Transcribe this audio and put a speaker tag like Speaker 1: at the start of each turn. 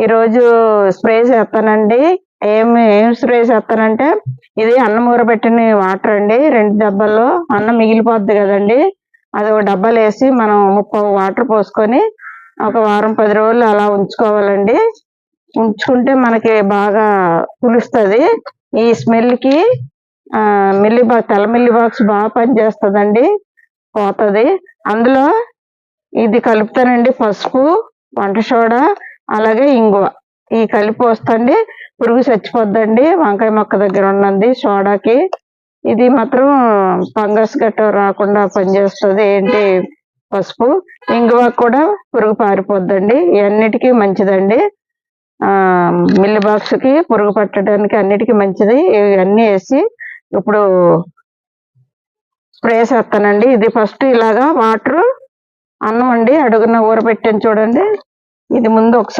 Speaker 1: ఈరోజు స్ప్రే చేస్తానండి. ఏం స్ప్రే చేస్తానంటే, ఇది అన్నం ఊరబెట్టిన వాటర్ అండి. 2 డబ్బాల్లో అన్నం మిగిలిపోద్ది కదండి, అది ఒక డబ్బాలో వేసి మనం 30 వాటర్ పోసుకొని ఒక వారం 10 రోజులు అలా ఉంచుకోవాలండి. ఉంచుకుంటే మనకి బాగా పులుస్తుంది. ఈ స్మెల్కి తెల్ల మిల్లీ బాక్స్ బాగా పనిచేస్తుందండి, పోతుంది. అందులో ఇది కలుపుతానండి, పసుపు, వంట సోడా, అలాగే ఇంగువ. ఈ కలిపి వస్తండి, పురుగు చచ్చిపోద్దండి వంకాయ మొక్క దగ్గర ఉన్నది సోడాకి. ఇది మాత్రం ఫంగస్ గట్ట రాకుండా పనిచేస్తుంది. ఏంటి పసుపు, ఇంగువ కూడా పురుగు పారిపోద్దండి. ఇవన్నిటికీ మంచిదండి. మిల్లీ బాక్స్కి పురుగు పట్టడానికి అన్నిటికీ మంచిది. ఇవన్నీ వేసి ఇప్పుడు స్ప్రే చేస్తానండి. ఇది ఫస్ట్ ఇలాగా వాటర్ అన్నం అండి అడుగున ఊరబెట్టాను చూడండి, ఇది ముందు ఒకసారి